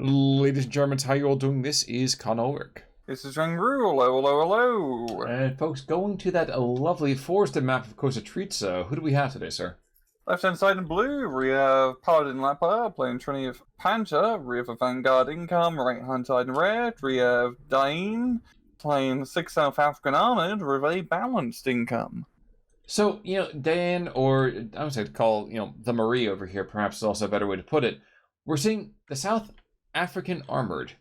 Ladies and Germans, how you all doing? This is Ulrich. This is Rangru. Hello, hello, hello. And folks, going to that lovely forested map of Kositritsa, who do we have today, sir? Left-hand side in blue, we have PaladinLepa playing Trinity of Panzer, we have a Vanguard income. Right-hand side in red, we have Daiene playing 6 South African Armoured with a balanced income. So, Daiene, or I would say call, the Marie over here, perhaps is also a better way to put it. We're seeing the South African Armoured.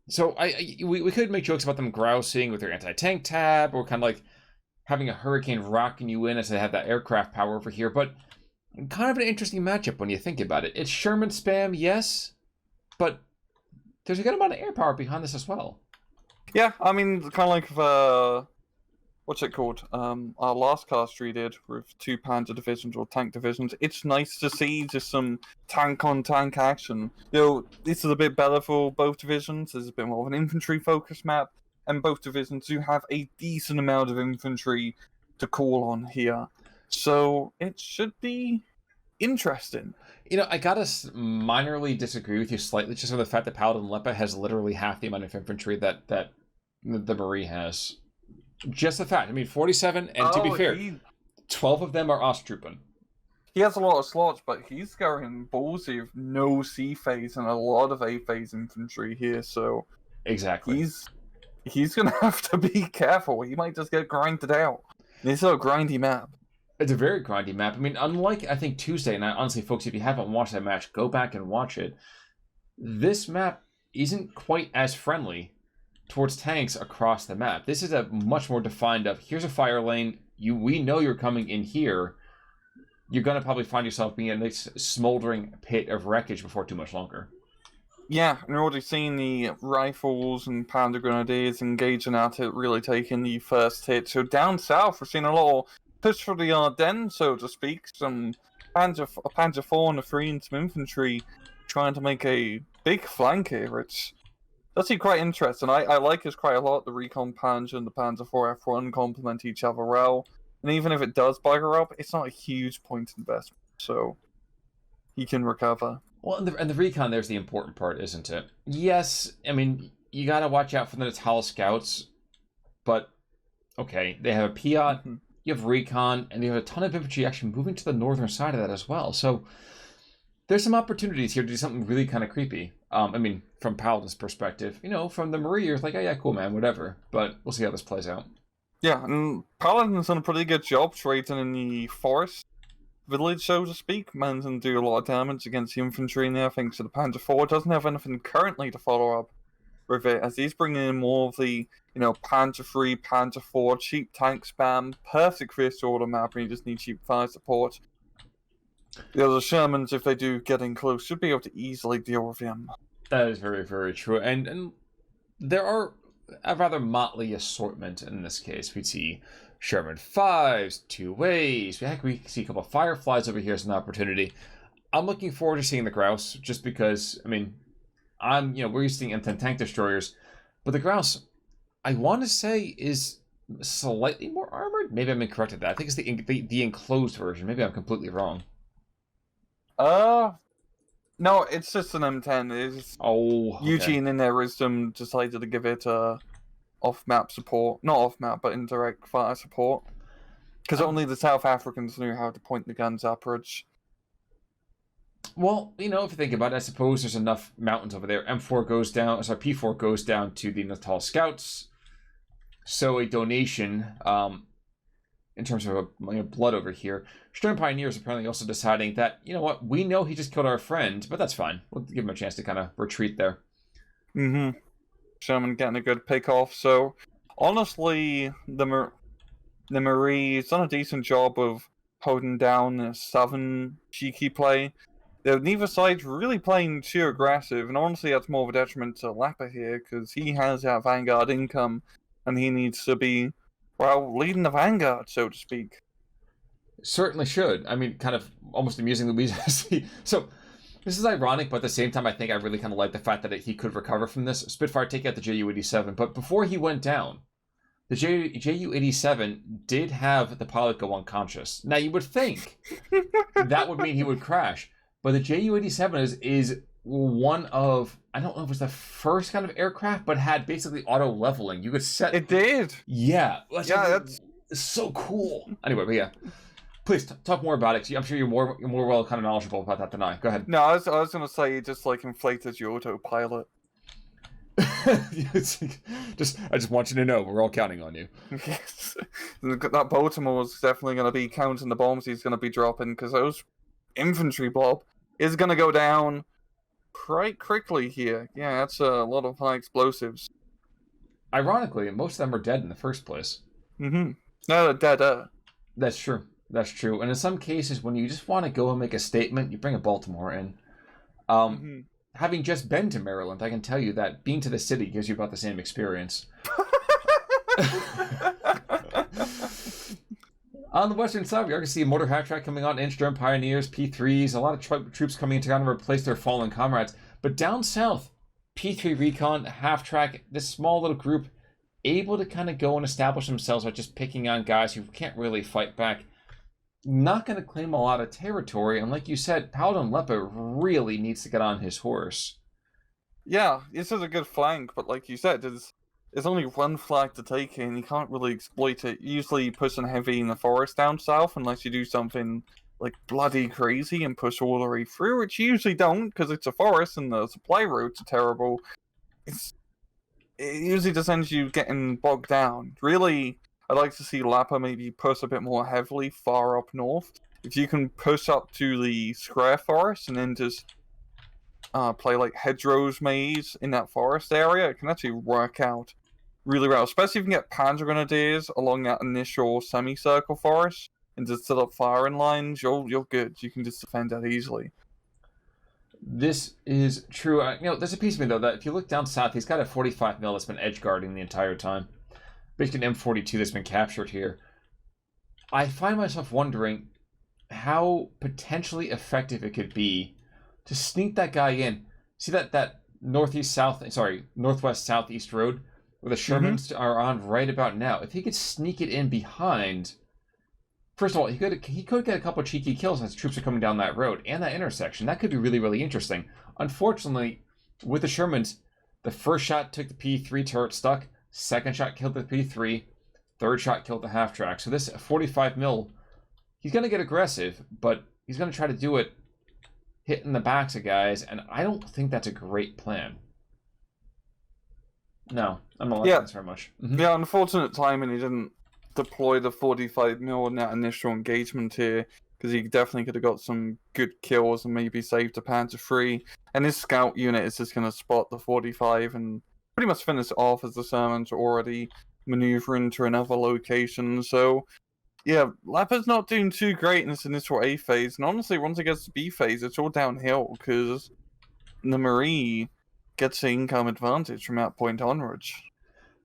So we could make jokes about them grousing with their anti-tank tab, or kind of like having a hurricane rocking you in as they have that aircraft power over here, but kind of an interesting matchup when you think about it. It's Sherman spam, yes, but there's a good amount of air power behind this as well. Yeah, I mean, kind of like what's it called? Our last cast we did with 2 Panzer divisions or tank divisions. It's nice to see just some tank-on-tank action. This is a bit better for both divisions. There's a bit more of an infantry-focused map, and both divisions do have a decent amount of infantry to call on here. So it should be interesting. I gotta minorly disagree with you slightly, just on the fact that PaladinLepa has literally half the amount of infantry that the Marie has. Just the fact. 47, and to be fair, 12 of them are Osttruppen. He has a lot of slots, but he's going ballsy with no C phase and a lot of A phase infantry here, so exactly. He's gonna have to be careful. He might just get grinded out. It's a grindy map. It's a very grindy map. Unlike, I think, Tuesday, and honestly, folks, if you haven't watched that match, go back and watch it. This map isn't quite as friendly towards tanks across the map. This is a much more defined of, here's a fire lane, we know you're coming in here, you're going to probably find yourself being in this smoldering pit of wreckage before too much longer. Yeah, and we're already seeing the rifles and Panzer Grenadiers engaging at it, really taking the first hit. So down south, we're seeing a little push for the Ardennes, so to speak. Some Panzer 4 and a 3 and some infantry trying to make a big flank here. It's actually quite interesting. I like this quite a lot. The Recon Panzer and the Panzer 4 F1 complement each other well. And even if it does bugger up, it's not a huge point investment. So he can recover. Well, and the Recon there's the important part, isn't it? Yes, you got to watch out for the Natal Scouts. But, okay, they have a Piat, you have Recon, and you have a ton of infantry actually moving to the northern side of that as well. So there's some opportunities here to do something really kind of creepy. From Paladin's perspective, from the Marie, you're like, oh yeah, cool, man, whatever. But we'll see how this plays out. Yeah, and Paladin's done a pretty good job trading in the forest village, so to speak. Managing to do a lot of damage against the infantry in there, thanks to the Panzer 4. Doesn't have anything currently to follow up with it, as he's bringing in more of the, Panzer 3, Panzer 4, cheap tank spam, perfect for this sort of map, and you just need cheap fire support. The other Shermans, if they do get in close, should be able to easily deal with him. That is very, very true. And there are a rather motley assortment in this case. We see Sherman 5s, 2As. Heck, we see a couple of Fireflies over here as an opportunity. I'm looking forward to seeing the Grouse, just because, we're used to seeing M10 tank destroyers, but the Grouse, I want to say, is slightly more armored. Maybe I'm incorrect at that. I think it's the enclosed version. Maybe I'm completely wrong. No, it's just an M10. It's okay. Eugene, in their wisdom, decided to give it off-map support. Not off-map, but indirect fire support. Because only the South Africans knew how to point the guns upwards. Well, if you think about it, I suppose there's enough mountains over there. P4 goes down to the Natal Scouts. So a donation, in terms of blood over here. Stern Pioneers apparently also deciding that, we know he just killed our friend, but that's fine. We'll give him a chance to kind of retreat there. Sherman getting a good pick off. So, honestly, the Marie's done a decent job of holding down the southern cheeky play. Neither side's really playing too aggressive, and honestly that's more of a detriment to Lepa here, because he has that Vanguard income, and he needs to be, leading the Vanguard, so to speak. Certainly should. Kind of almost amusingly, we see. So, this is ironic, but at the same time, I think I really kind of like the fact that he could recover from this. Spitfire take out the Ju-87, but before he went down, the Ju-87 did have the pilot go unconscious. Now, you would think that would mean he would crash, but the Ju-87 is one of, I don't know if it was the first kind of aircraft, but had basically auto leveling. You could set. It did. Yeah, That's so cool. Anyway, but yeah, please talk more about it. 'Cause I'm sure you're more well kind of knowledgeable about that than I. Go ahead. no. I was gonna say it just like inflated your autopilot. I just want you to know we're all counting on you. Yes, that Baltimore's definitely gonna be counting the bombs he's gonna be dropping because those infantry blob is gonna go down quite quickly here. Yeah, that's a lot of high explosives. Ironically, most of them are dead in the first place. Mm-hmm. No, they're dead. That's true. That's true. And in some cases, when you just want to go and make a statement, you bring a Baltimore in. Having just been to Maryland, I can tell you that being to the city gives you about the same experience. On the western side, we are going to see a motor half track coming on, Inch-Drum Pioneers, P3s, a lot of troops coming in to kind of replace their fallen comrades. But down south, P3 Recon, half track, this small little group, able to kind of go and establish themselves by just picking on guys who can't really fight back. Not going to claim a lot of territory, and like you said, PaladinLepa really needs to get on his horse. Yeah, this is a good flank, but like you said, there's only one flag to take and you can't really exploit it. Usually you push in heavy in the forest down south unless you do something like bloody crazy and push all the way through, which you usually don't because it's a forest and the supply routes are terrible. It usually just ends you getting bogged down. Really, I'd like to see Lepa maybe push a bit more heavily far up north. If you can push up to the square forest and then just play like hedgerows maze in that forest area, it can actually work out really well. Especially if you can get Panzer Grenadiers along that initial semicircle forest and just set up firing lines, you're good. You can just defend that easily. This is true. There's a piece of me, though, that if you look down south, he's got a 45 mil that's been edge guarding the entire time. Basically an M42 that's been captured here. I find myself wondering how potentially effective it could be to sneak that guy in. See that northwest southeast road where the Shermans are on right about now. If he could sneak it in behind, first of all, he could get a couple of cheeky kills as troops are coming down that road and that intersection. That could be really, really interesting. Unfortunately, with the Shermans, the first shot took the P3 turret stuck. Second shot killed the P3. Third shot killed the half track. So this 45 mil, he's going to get aggressive, but he's going to try to do it hitting the backs of guys, and I don't think that's a great plan. No, I'm not liking this very much. Yeah, unfortunate timing. He didn't deploy the 45 mil in that initial engagement here, because he definitely could have got some good kills and maybe saved the Panzer III. And his scout unit is just going to spot the 45 and pretty much finish it off as the Shermans are already maneuvering to another location. So, yeah, Lepa's not doing too great in this initial A phase. And honestly, once it gets to B phase, it's all downhill because the Marie gets the income advantage from that point onwards.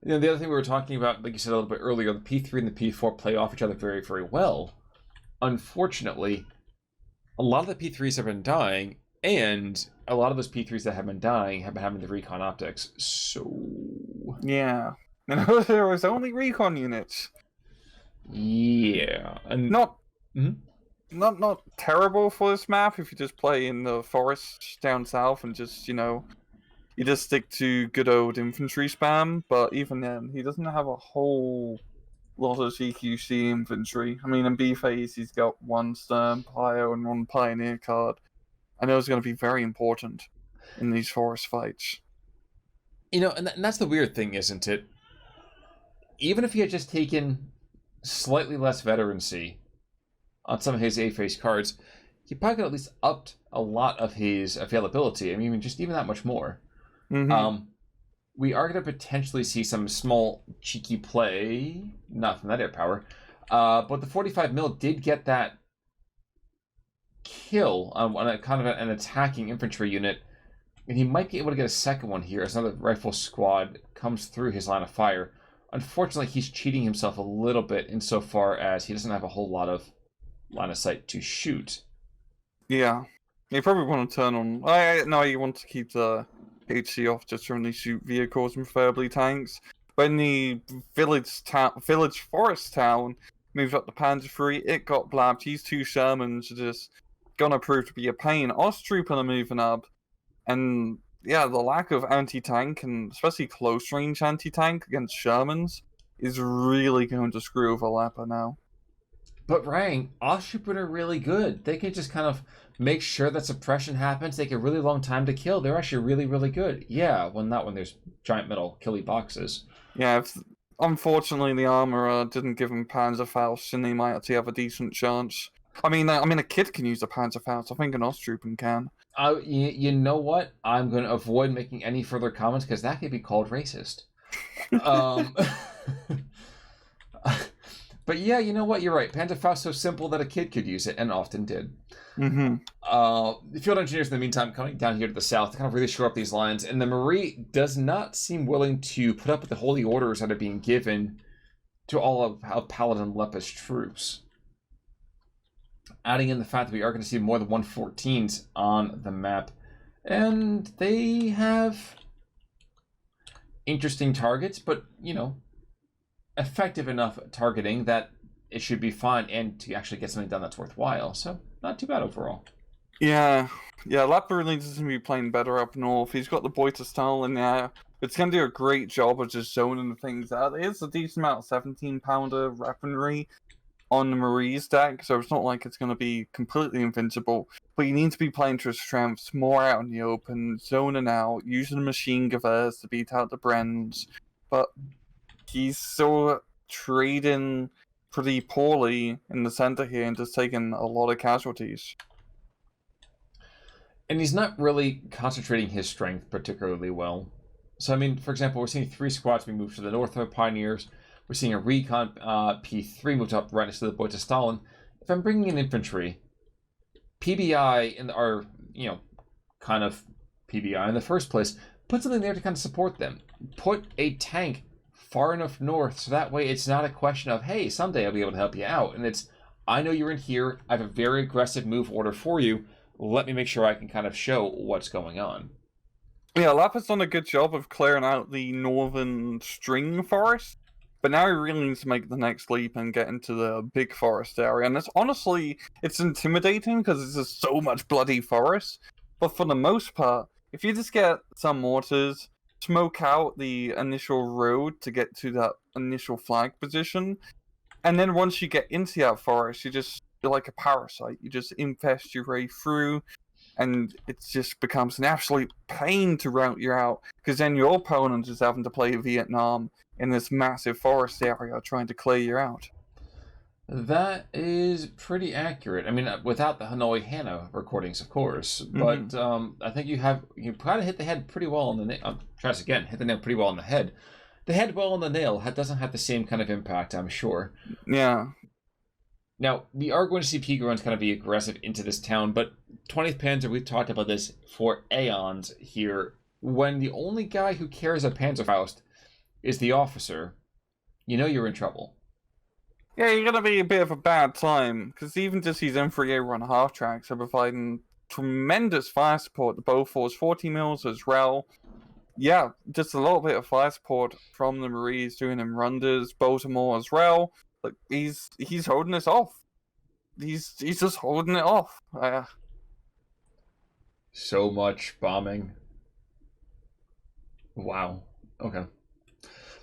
The other thing we were talking about, like you said a little bit earlier, the P3 and the P4 play off each other very, very well. Unfortunately, a lot of the P3s have been dying, and a lot of those P3s that have been dying have been having the recon optics. So yeah, and there was only recon units. Yeah, and not terrible for this map if you just play in the forest down south and just you just stick to good old infantry spam. But even then, he doesn't have a whole lot of CQC infantry. I mean, in B phase, he's got one Stern Pio and one Pioneer card. I know it's going to be very important in these forest fights. And that's the weird thing, isn't it? Even if he had just taken slightly less veterancy on some of his A-phase cards, he probably could at least upped a lot of his availability. I mean, even that much more. We are going to potentially see some small cheeky play, not from that air power, but the 45 mil did get that kill on a kind of an attacking infantry unit, and he might be able to get a second one here as another rifle squad comes through his line of fire. Unfortunately, he's cheating himself a little bit insofar as he doesn't have a whole lot of line of sight to shoot. Yeah. You probably want to turn on... No, you want to keep the HC off just to only shoot vehicles and preferably tanks. When the village forest town moved up to Panzer III, it got blabbed. These two Shermans are just gonna prove to be a pain. Osttrooper are moving up, And yeah, the lack of anti-tank, and especially close-range anti-tank against Shermans, is really going to screw over Lepa now. But Rang, Oshipun are really good. They can just kind of make sure that suppression happens, take a really long time to kill. They're actually really, really good. Yeah, well, not when there's giant metal killy boxes. Yeah, unfortunately the armorer didn't give him Panzerfaust, and they might actually have a decent chance. I mean, a kid can use a Panzerfaust. I think an Osttrooper can. You know what? I'm going to avoid making any further comments because that could be called racist. But yeah, you know what? You're right. Panzerfaust so simple that a kid could use it, and often did. Mm-hmm. The field engineers, in the meantime, coming down here to the south to kind of really shore up these lines, and the Marie does not seem willing to put up with the holy orders that are being given to all of PaladinLepa's troops. Adding in the fact that we are going to see more than 114s on the map, and they have interesting targets, but, you know, effective enough targeting that it should be fine and to actually get something done that's worthwhile. So, not too bad overall. Yeah, Lepa really needs to be playing better up north. He's got the Boita style in there. It's going to do a great job of just zoning things out. There's a decent amount of 17-pounder weaponry on the Marie's deck, so it's not like it's going to be completely invincible. But you need to be playing to his strengths, more out in the open, zoning out, using machine gevers to beat out the Brens. But he's still trading pretty poorly in the center here and just taking a lot of casualties. And he's not really concentrating his strength particularly well. So, I mean, for example, we're seeing 3 squads being moved to the north of Pioneers. We're seeing a recon P3 moved up right next to the Boita Stalin. If I'm bringing in infantry, PBI are, you know, kind of PBI in the first place, put something there to kind of support them. Put a tank far enough north so that way it's not a question of, hey, someday I'll be able to help you out. And it's, I know you're in here, I have a very aggressive move order for you. Let me make sure I can kind of show what's going on. Yeah, Lepa's done a good job of clearing out the northern string forest, but now he really needs to make the next leap and get into the big forest area. And it's intimidating because it's just so much bloody forest. But for the most part, if you just get some mortars, smoke out the initial road to get to that initial flag position, and then once you get into that forest, you're like a parasite. You just infest your way through, and it just becomes an absolute pain to rout you out, because then your opponent is having to play Vietnam in this massive forest area trying to clear you out. That is pretty accurate. I mean, without the Hanoi Hannah recordings, of course. But I think you probably hit the head pretty well on the nail. Try this again. Hit the nail pretty well on the head. The head well on the nail doesn't have the same kind of impact, I'm sure. Yeah. Now, we are going to see P-Gruns kind of be aggressive into this town, but 20th Panzer, we've talked about this for aeons here. When the only guy who cares about Panzerfaust is the officer, you know you're in trouble. Yeah, you're gonna be a bit of a bad time, because even just these M3A1 half tracks are providing tremendous fire support to both force 40 mils as well. Yeah, just a little bit of fire support from the Marines doing them runders, Baltimore as well. Like he's holding this off. He's just holding it off. So much bombing. Wow. Okay.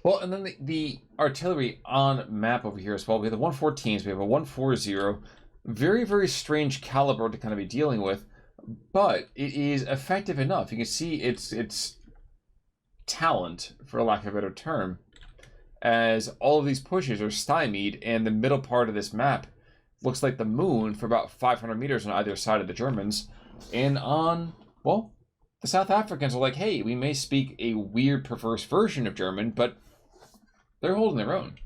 Well, and then the artillery on map over here as well. We have the 114s. We have a 140. Very, very strange caliber to kind of be dealing with, but it is effective enough. You can see its talent, for lack of a better term, as all of these pushes are stymied, and the middle part of this map looks like the moon for about 500 meters on either side of the Germans. And on, well, the South Africans are like, hey, we may speak a weird, perverse version of German, but they're holding their own.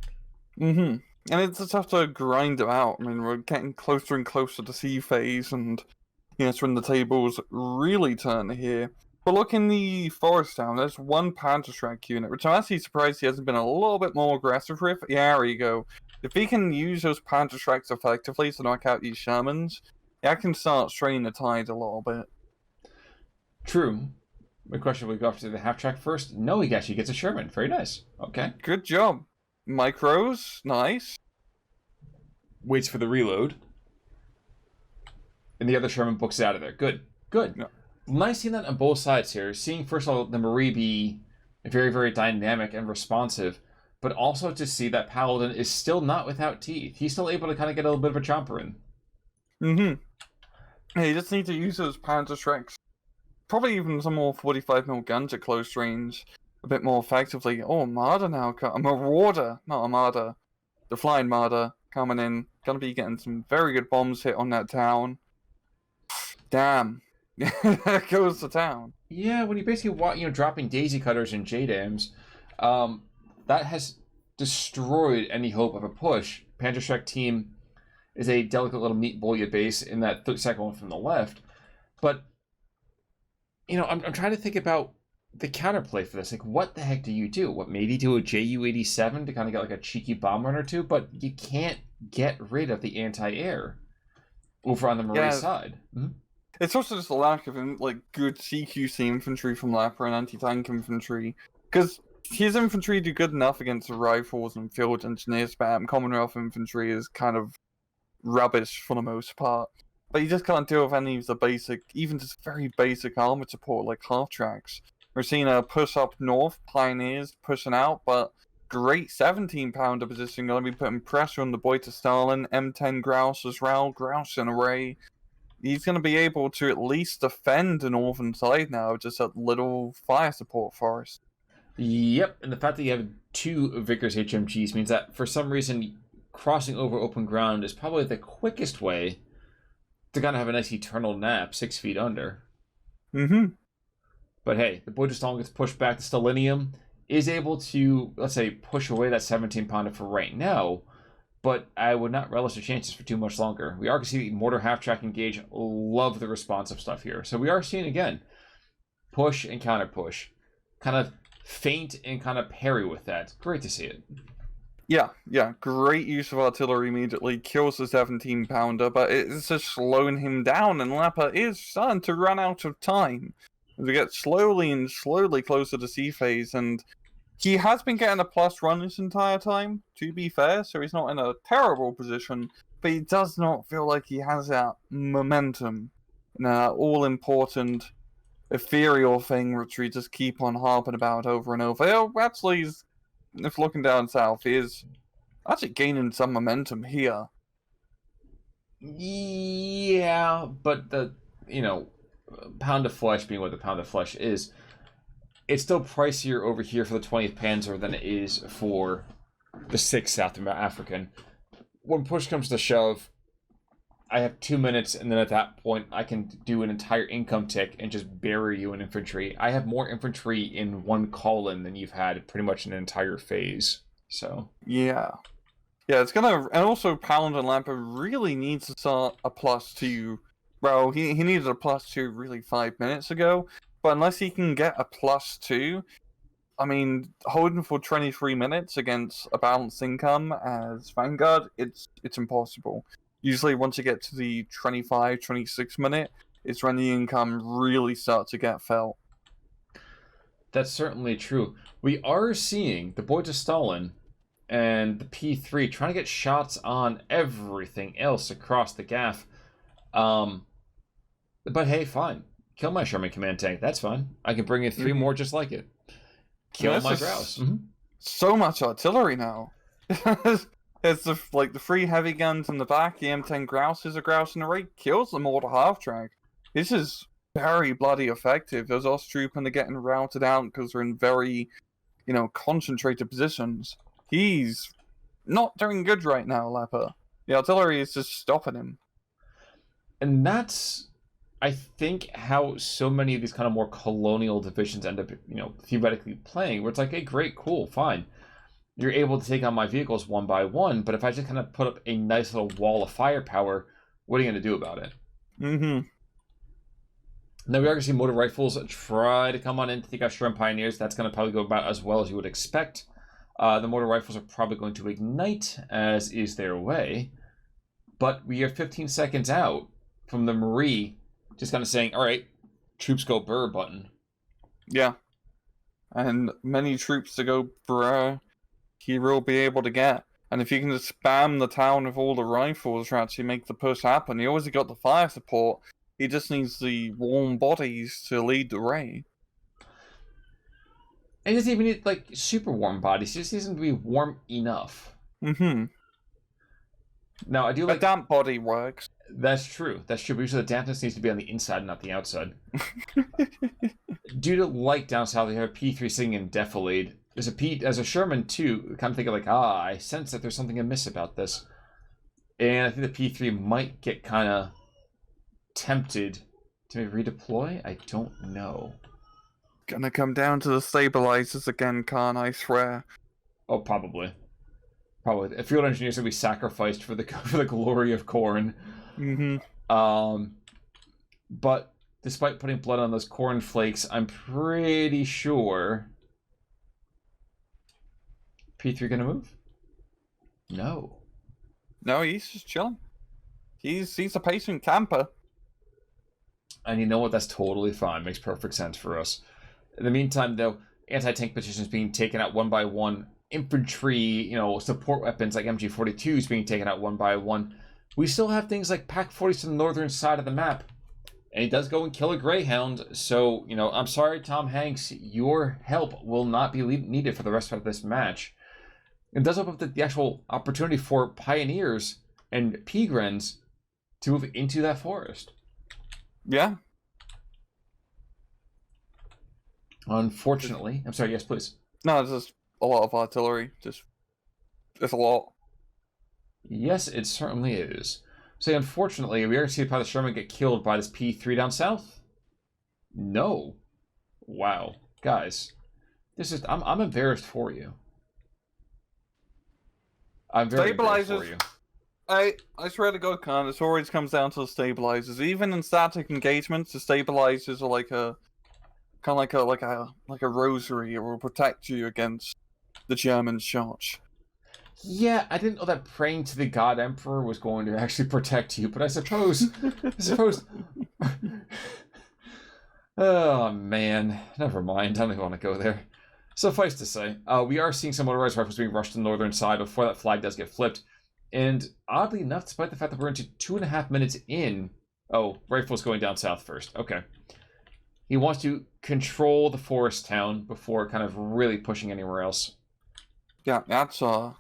Mm-hmm. And it's just have to grind them out. I mean, we're getting closer and closer to C phase, and it's when the tables really turn here. But look in the forest town, there's one Panzerschreck unit, which I'm actually surprised he hasn't been a little bit more aggressive with. Yeah, there you go. If he can use those Panzerschrecks effectively to knock out these Shermans, that can start straining the tide a little bit. True. My question, we go off to the half track first? No, he actually gets a Sherman. Very nice. Okay. Good job. Micros, nice. Waits for the reload. And the other Sherman books it out of there. Good. Good. Yeah. nice seeing that on both sides here. Seeing, first of all, the Marie be very, very dynamic and responsive, but also to see that Paladin is still not without teeth. He's still able to kind of get a little bit of a chomper in. Yeah, you just need to use those Panzer Shreks. Probably even some more 45mm guns at close range a bit more effectively. Oh, Marder now. A Marauder, not a Marder. The Flying Marder coming in. Gonna be getting some very good bombs hit on that town. Damn. There goes the town. Yeah, when you basically dropping daisy cutters and JDAMs, that has destroyed any hope of a push. Panzer Shrek team is a delicate little meat bullet base in that second one from the left, but I'm trying to think about the counterplay for this. Like, what the heck do you do? What, maybe do a Ju-87 to kind of get like a cheeky bomb run or two, but you can't get rid of the anti-air over on the Marie side. Mm-hmm. It's also just a lack of good CQC infantry from Lepa and anti-tank infantry, because his infantry do good enough against the rifles and field engineer spam. Commonwealth infantry is kind of rubbish for the most part, but you just can't deal with any of the basic, even just very basic armored support like half tracks. We're seeing a push up north, Pioneers pushing out, but great 17-pounder position, going to be putting pressure on the boy to Stalin, M10 Grouse as well, Grouse in array. He's going to be able to at least defend the northern side now, just a little fire support for us. Yep, and the fact that you have 2 Vickers HMGs means that for some reason crossing over open ground is probably the quickest way to kind of have a nice eternal nap 6 feet under. But hey, the Bojastal gets pushed back to Stalinium, is able to, let's say, push away that 17-pounder for right now, but I would not relish the chances for too much longer. We are going to see Mortar half-track engage. Love the responsive stuff here. So we are seeing, again, push and counter-push. Kind of feint and kind of parry with that. Great to see it. Yeah. Great use of artillery immediately. Kills the 17-pounder, but it's just slowing him down, and Lepa is starting to run out of time. As we get slowly closer to C phase, and he has been getting a plus run this entire time, to be fair, so he's not in a terrible position, but he does not feel like he has that momentum. All-important, ethereal thing which we just keep on harping about over and over. Actually, if looking down south, he is actually gaining some momentum here. Yeah, but the, pound of flesh being what the pound of flesh is, it's still pricier over here for the 20th Panzer than it is for the 6th South African. When push comes to shove, I have 2 minutes, and then at that point, I can do an entire income tick and just bury you in infantry. I have more infantry in one call-in than you've had pretty much an entire phase. So yeah, it's gonna, and also PaladinLepa really needs to start a +2. Well, he needed a +2 really 5 minutes ago, but unless he can get a +2, I mean, holding for 23 minutes against a balanced income as Vanguard, it's impossible. Usually once you get to the 25, 26 minute, it's when the income really starts to get felt. That's certainly true. We are seeing the boy to Stalin and the P3 trying to get shots on everything else across the gaff. But hey, fine. Kill my Sherman command tank. That's fine. I can bring in 3 more just like it. Kill my Grouse. So much artillery now. It's the 3 heavy guns in the back. The M10 Grouse is a Grouse in the right. Kills the mortar half-track. This is very bloody effective. Those Osttroopers are getting routed out because they're in very, concentrated positions. He's not doing good right now, Lepa. The artillery is just stopping him. And that's, I think, how so many of these kind of more colonial divisions end up, theoretically playing, where it's like, hey, great, cool, fine. You're able to take on my vehicles one by one, but if I just kind of put up a nice little wall of firepower, what are you going to do about it? Now we are going to see motor rifles try to come on in to take out Sherman Pioneers. That's going to probably go about as well as you would expect. The motor rifles are probably going to ignite, as is their way. But we are 15 seconds out from the Marie just kind of saying, all right, troops go brr button. Yeah. And many troops to go brr he will be able to get. And if you can just spam the town with all the rifles to actually make the push happen, he always got the fire support. He just needs the warm bodies to lead the way. And he doesn't even need, like, super warm bodies. He just needs them to be warm enough. Mm-hmm. Now, I do like... A damp body works. That's true. That's true. But usually the dampness needs to be on the inside, not the outside. Due to light down south, we have a P3 sitting in defilade. There's a Sherman, too, kind of thinking like, I sense that there's something amiss about this. And I think the P3 might get kind of tempted to maybe redeploy. I don't know. Gonna come down to the stabilizers again, Khan, I swear. Oh, probably. Probably. A field engineers will be sacrificed for the glory of corn. Mm-hmm. But despite putting blood on those corn flakes, I'm pretty sure P3 gonna move? No. No, he's just chilling. He's a patient camper. And you know what? That's totally fine. Makes perfect sense for us. In the meantime, though, anti-tank positions being taken out one by one. Infantry, support weapons like MG42s being taken out one by one. We still have things like PaK-40s to the northern side of the map. And he does go and kill a Greyhound. So, I'm sorry, Tom Hanks. Your help will not be needed for the rest of this match. It does open up the actual opportunity for Pioneers and Peagrens to move into that forest. Yeah. Unfortunately. I'm sorry, yes, please. No, it's just a lot of artillery. Just a lot. Yes, it certainly is. So, unfortunately, we are going to see the Sherman get killed by this P3 down south? No. Wow. Guys, I'm embarrassed for you. I'm very embarrassed for you. I swear to God, Khan, this always comes down to the stabilizers. Even in static engagements, the stabilizers are like a rosary. It will protect you against the German shot. Yeah, I didn't know that praying to the God Emperor was going to actually protect you, but I suppose. Oh man, never mind. I don't even want to go there. Suffice to say, we are seeing some motorized rifles being rushed to the northern side before that flag does get flipped. And oddly enough, despite the fact that we're into 2.5 minutes in... Oh, rifles going down south first. Okay. He wants to control the forest town before kind of really pushing anywhere else. Yeah, that's a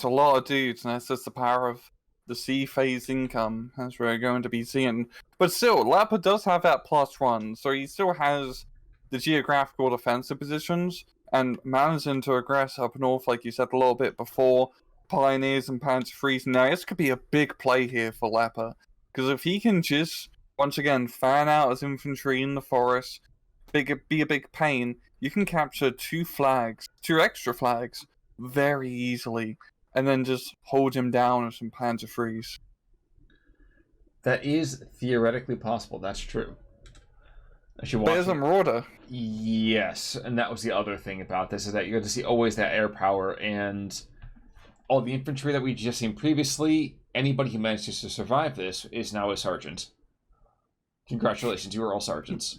lot of dudes, and that's just the power of the C phase income, as we're going to be seeing. But still, Lepa does have that +1, so he still has the geographical defensive positions, and managing to aggress up north, like you said a little bit before, Pioneers and Panzer freezing. Now, this could be a big play here for Lepa, because if he can just, once again, fan out his infantry in the forest, be a big pain, you can capture two extra flags, very easily, and then just hold him down with some Panzer freeze. That is theoretically possible, that's true. There's a Marauder. Yes, and that was the other thing about this, is that you're going to see always that air power, and all the infantry that we just seen previously, anybody who manages to survive this is now a sergeant. Congratulations, you are all sergeants.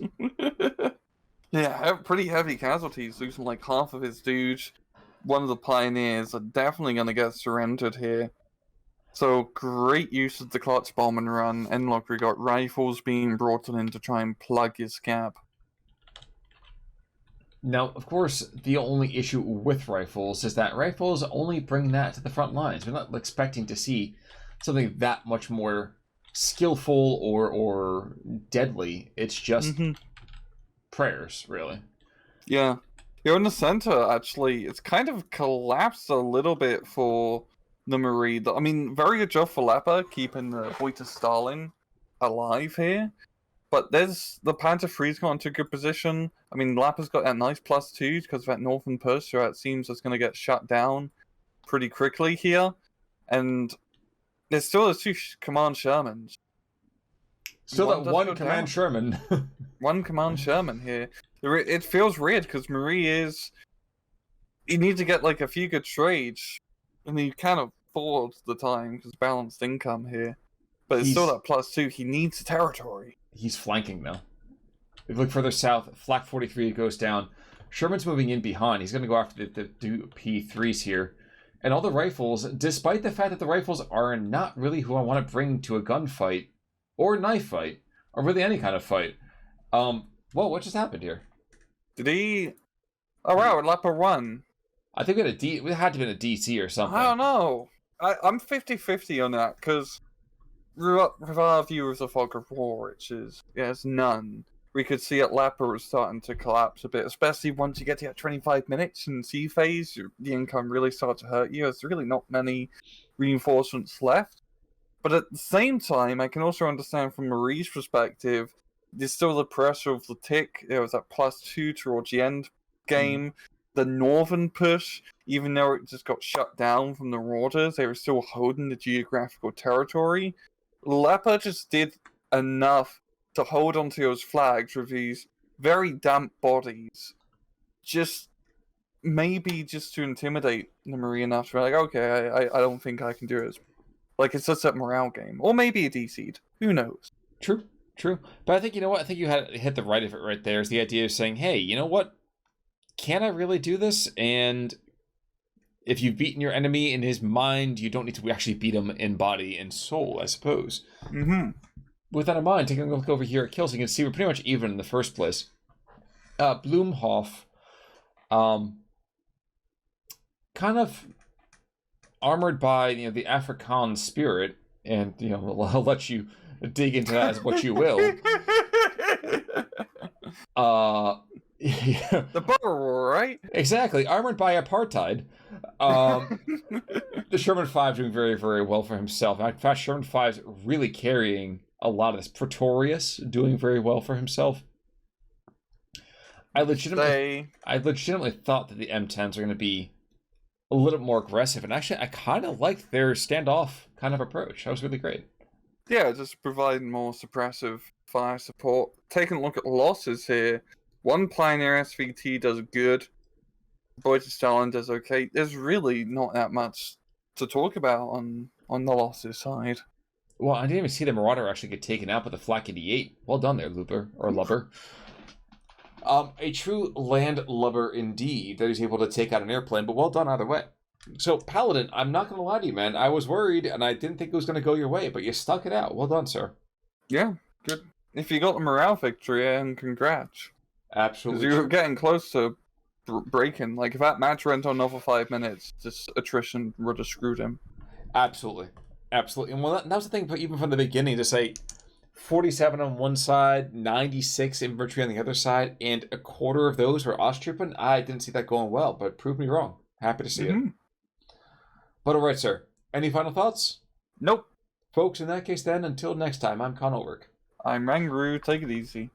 Yeah, pretty heavy casualties, losing like half of his dudes. One of the Pioneers are definitely going to get surrendered here. So, great use of the clutch bomb and run, and look, we got rifles being brought in to try and plug his gap. Now, of course, the only issue with rifles is that rifles only bring that to the front lines. We're not expecting to see something that much more skillful or deadly. It's just prayers, really. Yeah. Here in the center, actually, it's kind of collapsed a little bit for the Marie. I mean, very good job for Lepa, keeping the Boita Stalin alive here. But there's the Panther Freeze got into a good position. I mean, Lepa's got that nice +2 because of that northern push, so it seems it's going to get shut down pretty quickly here. And there's still those two Command Shermans. Still that one Command Sherman. One Command Sherman here. It feels weird because Marie is... You need to get like a few good trades, and you can't afford the time because balanced income here. But it's still that +2. He needs territory. He's flanking now. If you look further south, Flak 43 goes down. Sherman's moving in behind. He's going to go after the P3s here. And all the rifles, despite the fact that the rifles are not really who I want to bring to a gunfight or knife fight, or really any kind of fight. Whoa, what just happened here? Did he? Oh wow, Lepa won. I think we had we had to be in a DC or something. I don't know. I'm 50-50 on that, because with our view of the Fog of War, which is, it's none, we could see that Lepa was starting to collapse a bit, especially once you get to 25 minutes in C phase, the income really starts to hurt you. There's really not many reinforcements left. But at the same time, I can also understand from Marie's perspective, there's still the pressure of the tick. There was that +2 towards the end game. The northern push, even though it just got shut down from the Rauders, they were still holding the geographical territory. Lepa just did enough to hold onto those flags with these very damp bodies. Just maybe just to intimidate the Marie enough to be like, okay, I don't think I can do it. Like, it's just that morale game. Or maybe a DC'd. Who knows? True. But I think, you know what? I think you had hit the right of it right there. Is the idea of saying, hey, you know what? Can I really do this? And if you've beaten your enemy in his mind, you don't need to actually beat him in body and soul, I suppose. Mm-hmm. With that in mind, taking a look over here at kills, you can see we're pretty much even in the first place. Bloomhoff, kind of armored by the Afrikaan spirit, and I'll let you dig into that as what you will. The Boer War, right? Exactly, armored by apartheid. The Sherman 5 doing very, very well for himself. In fact, Sherman 5's really carrying a lot of this. Pretorius doing very well for himself. I legitimately thought that the M10s are going to be a little bit more aggressive, and actually I kind of liked their standoff kind of approach. That was really great. Yeah, just providing more suppressive fire support. Taking a look at losses here, one Pioneer SVT does good, Boyd Stalin does okay. There's really not that much to talk about on the losses side. Well, I didn't even see the Marauder actually get taken out by the Flak 88. Well done there, Looper, or Lubber. A true land lubber indeed, that he's able to take out an airplane, but well done either way. So, Paladin, I'm not going to lie to you, man. I was worried, and I didn't think it was going to go your way, but you stuck it out. Well done, sir. Yeah, good. If you got the morale victory, and congrats. Absolutely. Because you were getting close to breaking. Like, if that match went on another 5 minutes, this attrition would have screwed him. Absolutely. And well, that was the thing, but even from the beginning, to say 47 on one side, 96 infantry on the other side, and a quarter of those were Osttrippen, I didn't see that going well, but prove me wrong. Happy to see it. But all right, sir. Any final thoughts? Nope. Folks, in that case then, until next time, I'm Con Ulrich. I'm Rangru. Take it easy.